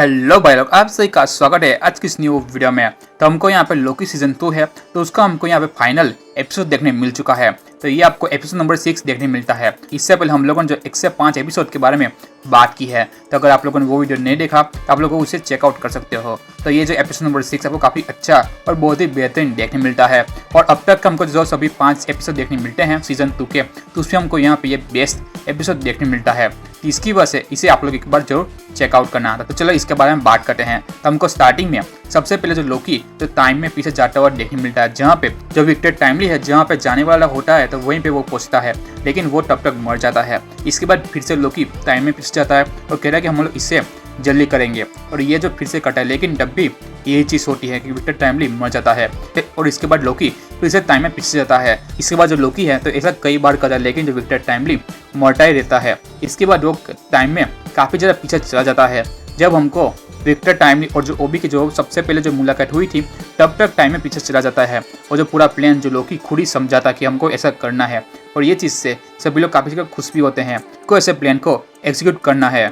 Hello भाई लोग, आप सभी का स्वागत है आज की इस न्यू वीडियो में। तो हमको यहाँ पे लोकी सीजन 2 है, तो उसका हमको यहाँ पे फाइनल एपिसोड देखने मिल चुका है। तो ये आपको एपिसोड नंबर 6 देखने मिलता है। इससे पहले हम लोगों ने जो 1 से 5 एपिसोड के बारे में बात की है, तो अगर आप लोगों ने वो वीडियो नहीं देखा तो आप लोगों को उसे चेकआउट कर सकते हो। तो ये जो एपिसोड नंबर 6 आपको काफ़ी अच्छा और बहुत ही बेहतरीन देखने मिलता है। और अब तक हमको जो सभी 5 एपिसोड देखने मिलते हैं सीजन 2 के, तो उसमें हमको यहाँ पे ये बेस्ट एपिसोड देखने मिलता है। तो इसकी वजह से इसे आप लोग एक बार जरूर चेकआउट करना आता। तो चलो इसके बारे में बात करते हैं। तो हमको स्टार्टिंग में सबसे पहले जो लोकी जो टाइम में पीछे जाता हुआ देखने मिलता है, जहाँ पे जो विक्टर टाइमली है जहाँ पे जाने वाला होता है तो वहीं पे वो पहुंचता है, लेकिन वो तब तक मर जाता है। इसके बाद फिर से लोकी टाइम में पीछे जाता है और कह रहा है कि हम लोग इससे जल्दी करेंगे, और ये जो फिर से कटा है, लेकिन तब भी यही चीज़ होती है कि विक्टर टाइमली मर जाता है। और इसके बाद लोकी फिर से टाइम में पीछे जाता है। इसके बाद जो लोकी है तो ऐसा कई बार करता है, लेकिन जो विक्टर टाइमली मरता ही रहता है। इसके बाद वो टाइम में काफ़ी ज़्यादा पीछे चला जाता है। जब हमको विक्टर टाइमली और जो ओबी की जो सबसे पहले जो मुलाकात हुई थी, तब तक टाइम में पीछे चला जाता है, और जो पूरा प्लान जो लोकी खुद ही समझाता कि हमको ऐसा करना है। और ये चीज़ से सभी लोग काफ़ी खुश भी होते हैं को ऐसे प्लान को एग्जीक्यूट करना है।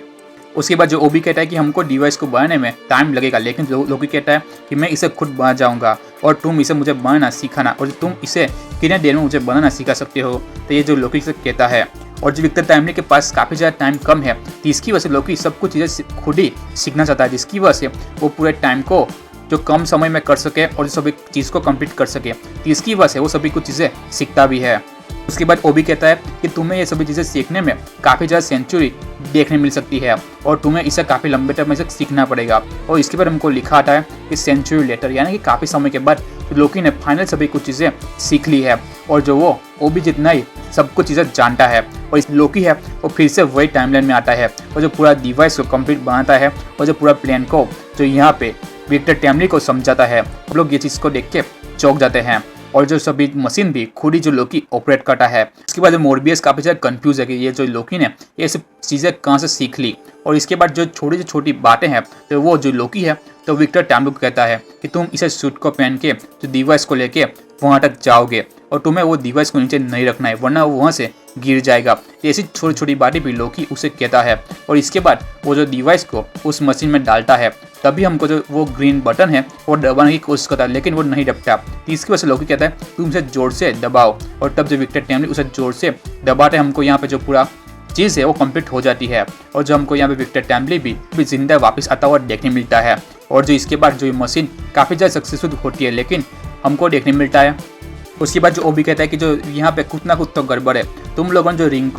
उसके बाद जो ओबी कहता है कि हमको डिवाइस को बनाने में टाइम लगेगा, लेकिन लोकी कहता है कि मैं इसे खुद बना जाऊंगा और तुम इसे मुझे बनाना सिखाना, और तुम इसे कितने देर में मुझे बनाना सिखा सकते हो। तो ये जो लोकी से कहता है। और जो विक्टर टाइमली के पास काफ़ी ज़्यादा टाइम कम है, तो इसकी वजह से लोकी सब कुछ चीज़ें खुद ही सीखना चाहता है, जिसकी वजह से वो पूरे टाइम को जो कम समय में कर सके और सभी चीज़ को कंप्लीट कर सके। तो इसकी वजह से वो सभी कुछ चीज़ें सीखता भी है। उसके बाद ओबी कहता है कि तुम्हें ये सभी चीज़ें सीखने में काफ़ी ज़्यादा सेंचुरी देखने मिल सकती है, और तुम्हें इसे काफ़ी लंबे टाइम में से सीखना पड़ेगा। और इसके बाद हमको लिखा आता है कि सेंचुरी लेटर, यानी कि काफ़ी समय के बाद लोकी ने फाइनल सभी कुछ चीज़ें सीख ली है, और जो वो ओबी जितना ही सब कुछ चीज़ें जानता है। और इस लोकी है वो फिर से वही टाइमलाइन में आता है, और जो पूरा डिवाइस को कंप्लीट बनाता है, और जो पूरा प्लान को जो यहाँ पे विक्टर टाइमली को समझाता है। हम लोग ये चीज़ को देख के चौंक जाते हैं, और जो सभी मशीन भी खुद ही जो लोकी ऑपरेट करता है। इसके बाद मोरबियस काफ़ी ज़्यादा कंफ्यूज है कि ये जो लोकी ने ये सब चीज़ें कहाँ से सीख ली। और इसके बाद जो छोटी से छोटी बातें हैं, तो वो जो लोकी है तो विक्टर टाइमली को कहता है कि तुम इसे सूट को पहन के जो डिवाइस को लेके वहाँ तक जाओगे, और तुम्हें वो डिवाइस को नीचे नहीं रखना है, वरना वो वहाँ से गिर जाएगा। ऐसी छोटी छोटी बातें भी लोकी उसे कहता है। और इसके बाद वो जो डिवाइस को उस मशीन में डालता है, तभी हमको जो वो ग्रीन बटन है वो दबाने की कोशिश करता है, लेकिन वो नहीं दबता। तो इसकी वजह से लोकी कहता है तुम इसे जोर से दबाओ, और तब जो विक्टर टाइमली उसे जोर से दबाते हमको यहाँ पे जो पूरा चीज़ है वो कंप्लीट हो जाती है, और जो हमको यहाँ पे विक्टर टाइमली भी जिंदा वापस आता हुआ देखने मिलता है। और जो इसके बाद जो मशीन काफ़ी ज़्यादा सक्सेसफुल होती है, लेकिन हमको देखने मिलता है उसके बाद जो ओबी कहता है कि जो यहाँ पे कुछ ना कुछ तो गड़बड़ है, तुम लोगों ने जो रिंग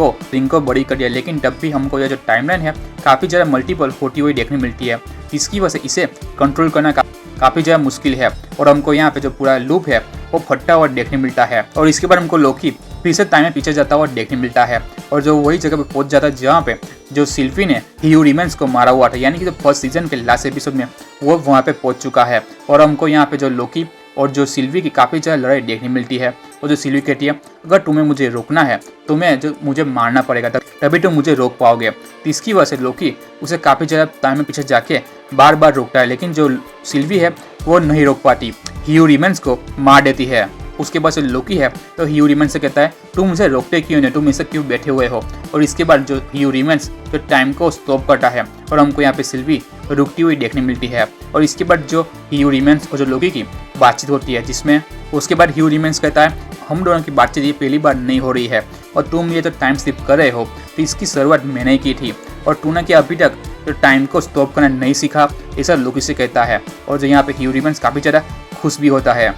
को बड़ी कर दिया, लेकिन तब भी हमको यह जो टाइमलाइन है काफ़ी ज़्यादा मल्टीपल होती हुई देखने मिलती है। इसकी वजह से इसे कंट्रोल करना काफ़ी ज़्यादा मुश्किल है, और हमको यहाँ पे जो पूरा लूप है वो फटता हुआ देखने मिलता है। और इसके बाद हमको लोकी फिर से टाइम में पीछे जाता हुआ देखने मिलता है, और जो वही जगह पे पहुंच जाता है जहाँ पे जो सिल्फी ने ह्यू रिमेंस को मारा हुआ था, यानी कि जो फर्स्ट सीजन के लास्ट एपिसोड में वो वहाँ पे पहुंच चुका है। और हमको यहाँ पे जो लोकी और जो सिल्वी की काफ़ी ज़्यादा लड़ाई देखने मिलती है, और जो सिल्वी कहती है अगर तुम्हें मुझे रोकना है तुम्हें जो मुझे मारना पड़ेगा, तभी तुम मुझे रोक पाओगे। तो इसकी वजह से लोकी उसे काफ़ी ज़्यादा टाइम में पीछे जाके बार बार रोकता है, लेकिन जो सिल्वी है वो नहीं रोक पाती, ह्यू रिमेंस को मार देती है। उसके बाद जो लोकी है तो ह्यू रिमेंस से कहता है तुम मुझे रोकते क्यों नहीं, तुम इसे क्यों बैठे हुए हो। और इसके बाद जो ह्यू रिमेंस जो टाइम को स्टॉप करता है, और हमको यहाँ पे सिल्वी रुकती हुई देखने मिलती है। और इसके बाद जो ह्यू रिमेंस और जो लोकी की बातचीत होती है, जिसमें उसके बाद ह्यू रिमेंस कहता है हम दोनों की बातचीत ये पहली बार नहीं हो रही है, और तुम ये तो टाइम स्लिप कर रहे हो, तो इसकी शुरुआत मैंने ही की थी, और तूने क्या अभी तक जो टाइम को स्टॉप करना नहीं सीखा, ऐसा लोकी से कहता है। और जो यहाँ पे ह्यू रिमेंस काफ़ी ज़्यादा खुश भी होता है।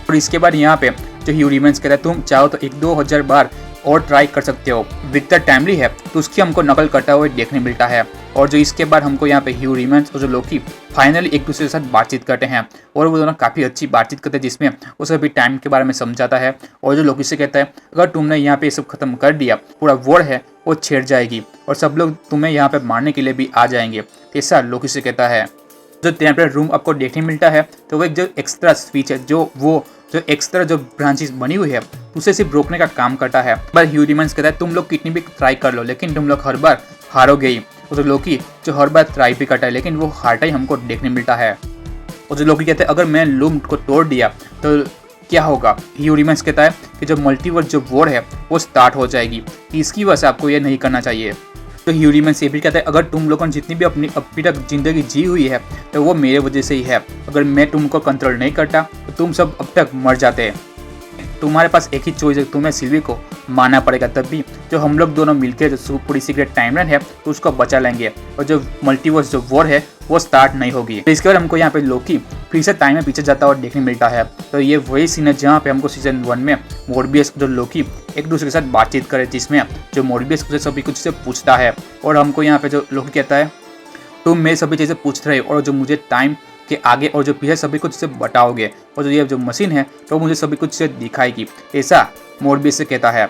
और इसके बाद यहाँ पे जो ह्यू रिमेंस कहता है तुम चाहो तो 1-2 हज़ार बार और ट्राई कर सकते हो। विक्टर टाइमली है तो उसकी हमको नकल करता हुआ देखने मिलता है। और जो इसके बाद हमको यहाँ पे ह्यू रिमेंस और जो लोकी फाइनली एक दूसरे के साथ बातचीत करते हैं, और वो दोनों काफ़ी अच्छी बातचीत करते हैं, जिसमें उसे भी टाइम के बारे में समझाता है। और जो लोकी से कहता है अगर तुमने यहाँ पे ये सब खत्म कर दिया, पूरा वर्ल्ड है वो छेड़ जाएगी, और सब लोग तुम्हें यहाँ पे मारने के लिए भी आ जाएंगे, ऐसा लोकी से कहता है। जो टेम्परेरी रूम आपको देखने मिलता है, तो वो एक जो एक्स्ट्रा स्पीच है, जो एक्स्ट्रा जो ब्रांचेस बनी हुई है उसे सिर्फ रोकने का काम करता है। पर ह्यू रिमेंस कहता है तुम लोग कितनी भी ट्राई कर लो, लेकिन तुम लोग हर बार हारोगे ही। और जो लोकी जो हर बार ट्राई भी करता है, लेकिन वो हारता ही हमको देखने मिलता है। और जो लोकी कहते हैं अगर मैं लूम को तोड़ दिया तो क्या होगा। ह्यू रिमेंस कहता है कि जो मल्टीवर्स जो वॉर है वो स्टार्ट हो जाएगी, इसकी वजह से आपको ये नहीं करना चाहिए। तो ह्यूरिमन्स ये भी कहता है अगर तुम लोगों ने जितनी भी अपनी अभी तक जिंदगी जी हुई है तो वो मेरे वजह से ही है। अगर मैं तुमको कंट्रोल नहीं करता तो तुम सब अब तक मर जाते। तुम्हारे पास एक ही चॉइस है, तुम्हें सिल्वी को मारना पड़ेगा, तब भी जो हम लोग दोनों मिलकर जो पूरी सीक्रेट टाइमलाइन है तो उसको बचा लेंगे और जो मल्टीवर्स जो वॉर है वो स्टार्ट नहीं होगी। तो इसके बाद हमको यहाँ पे लोकी फिर से टाइम में पीछे जाता हुआ देखने मिलता है। तो ये वही सीन है जहाँ पे हमको सीजन 1 में मोर्बियस जो लोकी एक दूसरे के साथ बातचीत करे, जिसमें जो मोर्बियस उसे सभी कुछ से पूछता है और हमको यहाँ पे जो लोकी कहता है तुम मेरी सभी चीज़ें पूछ रहे हो और जो मुझे टाइम के आगे और जो पीछे सभी कुछ से बताओगे और जो ये जो मशीन है तो मुझे सभी कुछ से दिखाएगी, ऐसा मोर्बियस से कहता है।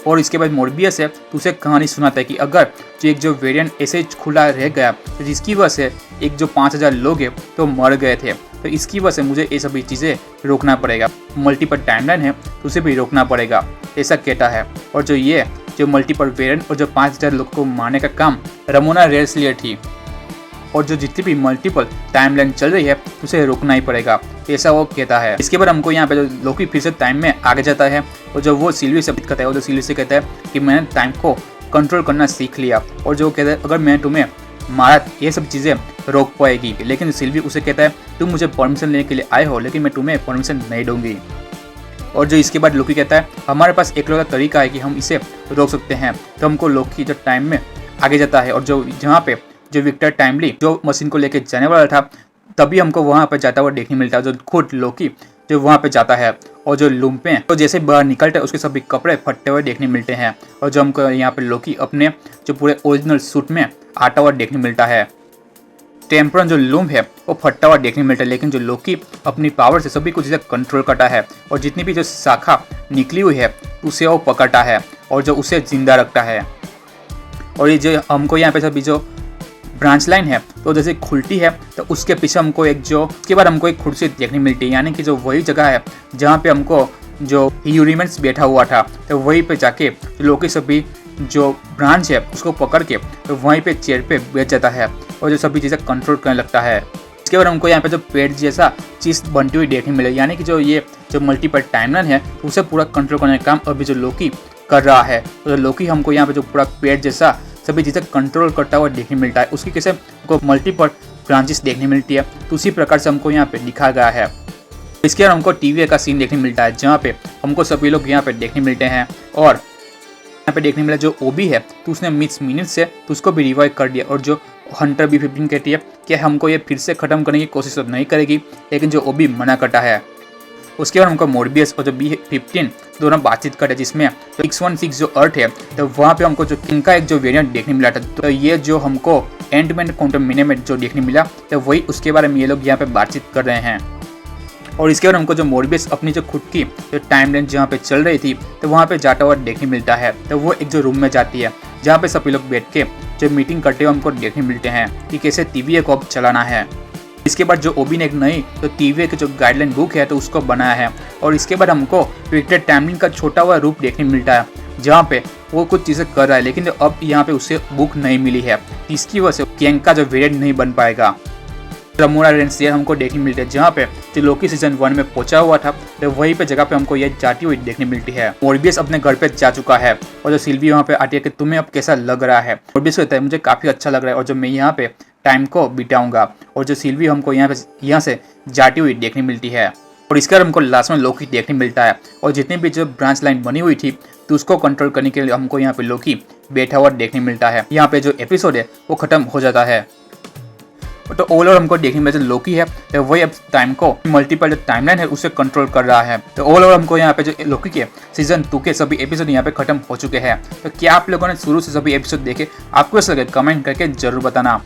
और इसके बाद मोर्बियस है तो उसे कहानी सुनाता है कि अगर जो एक जो वेरिएंट ऐसे खुला रह गया तो जिसकी वजह से एक जो 5000 लोग हैं तो मर गए थे, तो इसकी वजह से मुझे ये सभी चीज़ें रोकना पड़ेगा, मल्टीपल टाइमलाइन है तो उसे भी रोकना पड़ेगा, ऐसा कहता है। और जो ये जो मल्टीपल वेरिएंट और जो 5000 लोग को मारने का काम रमोना रेल्सलियर थी और जो जितनी भी मल्टीपल टाइमलाइन चल रही है उसे रोकना ही पड़ेगा, ऐसा वो कहता है। इसके बाद हमको यहाँ पे जो लोकी फिर से टाइम में आगे जाता है और जो वो सिल्वी से बात करता है और जो सिल्वी से कहता है कि मैंने टाइम को कंट्रोल करना सीख लिया और जो कहता है अगर मैं तुम्हें मारा ये सब चीज़ें रोक पाएगी, लेकिन सिल्वी उसे कहता है तुम मुझे परमिशन लेने के लिए आए हो लेकिन मैं तुम्हें परमिशन नहीं दूंगी। और जो इसके बाद लोकी कहता है हमारे पास एक लौता तरीका है कि हम इसे रोक सकते हैं। तो हमको लोकी जो टाइम में आगे जाता है और जो जहाँ पे जो विक्टर टाइमली जो मशीन को लेके जाने वाला था तभी हमको वहाँ पे जाता हुआ देखने मिलता है। जो खुद लोकी जो वहाँ पे जाता है और जो लुम्पे तो जैसे बाहर निकलते हैं उसके सभी कपड़े फटते हुए देखने मिलते हैं और जो हमको यहाँ पे लोकी अपने जो पूरे ओरिजिनल सूट में आता हुआ देखने मिलता है। टेम्परन जो लूम है वो फटता हुआ देखने मिलता है, लेकिन जो लोकी अपनी पावर से सभी कुछ कंट्रोल करता है और जितनी भी जो शाखा निकली हुई है उसे वो पकड़ता है और जो उसे जिंदा रखता है। और ये जो हमको यहाँ पे सभी जो ब्रांच लाइन है तो जैसे खुलती है तो उसके पीछे हमको एक जो उसके बाद हमको एक कुर्सी देखने मिलती है, यानी कि जो वही जगह है जहाँ पे हमको जो ह्यूरिमन्स बैठा हुआ था तो वहीं पे जाके लोकी सभी जो ब्रांच है उसको पकड़ के तो वहीं पे चेयर पे बैठ जाता है और जो सभी चीज़ें कंट्रोल करने लगता है। इसके बाद हमको यहाँ पे जो पेड़ जैसा चीज़ बनती हुई देखने मिले, यानी कि जो ये जो मल्टीपल टाइमलाइन है उसे पूरा कंट्रोल करने का काम अभी जो लोकी कर रहा है। तो लोकी हमको यहाँ पे जो पूरा पेड़ जैसा सभी चीज़ें कंट्रोल करता हुआ देखने मिलता है, उसकी कैसे हमको मल्टीपल ब्रांचेस देखने मिलती है तो उसी प्रकार से हमको यहाँ पे दिखाया गया है। इसके बाद हमको टीवी का सीन देखने मिलता है जहाँ पे हमको सभी लोग यहाँ पे देखने मिलते हैं और यहाँ पे देखने मिला जो ओबी है तो उसने मिनट से तो उसको भी रिवाइव कर दिया और जो हंटर B15 कहती है कि हमको ये फिर से ख़त्म करने की कोशिश तो नहीं करेगी, लेकिन जो ओबी मना करता है। उसके बाद हमको मोर्बियस और जो B15 दोनों बातचीत करते हैं, जिसमें तो 616 जो अर्थ है तो वहाँ पे हमको जो किंग का एक जो वेरिएंट देखने मिला था तो ये जो हमको एंटमैन क्वांटम मिने में जो देखने मिला तो वही उसके बारे में ये लोग यहाँ पे बातचीत कर रहे हैं। और इसके बाद हमको जो मोर्बियस अपनी जो खुद की जो टाइमलाइन जहाँ पे चल रही थी तो वहाँ पे जाता हुआ देखने मिलता है। तो वो एक जो रूम में जाती है जहाँ पे सभी लोग बैठ के जो मीटिंग करते हुए हमको देखने मिलते हैं कि कैसे TVA को अब चलाना है। इसके बाद जो ओबी ने एक नई तो TVA की जो गाइडलाइन बुक है तो उसको बनाया है और इसके बाद हमको विक्टर टाइमलाइन का छोटा हुआ रूप देखने मिलता है जहाँ पे वो कुछ चीज़ें कर रहा है, लेकिन जो अब यहाँ पे उसे बुक नहीं मिली है, इसकी वजह से कैंग का जो वेरिएंट नहीं बन पाएगा। रमोना रेल्सलियर हमको देखने मिलती है जहाँ पे जो लोकी सीजन 1 में पहुंचा हुआ था तो वहीं पे जगह पे हमको ये जाती हुई देखने मिलती है। मोर्बियस अपने घर पे जा चुका है और जो सिल्वी वहाँ पे आती है कि तुम्हें अब कैसा लग रहा है। मोर्बियस कहता है मुझे काफ़ी अच्छा लग रहा है और जो मैं यहाँ पे टाइम को बिताऊंगा और जो सिल्वी हमको यहाँ से जाती हुई देखने मिलती है। और इसके बाद हमको लास्ट में लोकी देखने मिलता है और जितनी भी जो ब्रांच लाइन बनी हुई थी तो उसको कंट्रोल करने के लिए हमको यहाँ पे लोकी बैठा हुआ देखने मिलता है। यहाँ पे जो एपिसोड है वो खत्म हो जाता है। तो ओवरऑल हमको देखने में जो लोकी है तो वही अब टाइम को मल्टीपल जो टाइमलाइन है उसे कंट्रोल कर रहा है। तो ओवरऑल हमको यहाँ पे जो लोकी के सीजन 2 के सभी एपिसोड यहाँ पे खत्म हो चुके हैं। तो क्या आप लोगों ने शुरू से सभी एपिसोड देखे, आपको ऐसा लगे कमेंट करके जरूर बताना।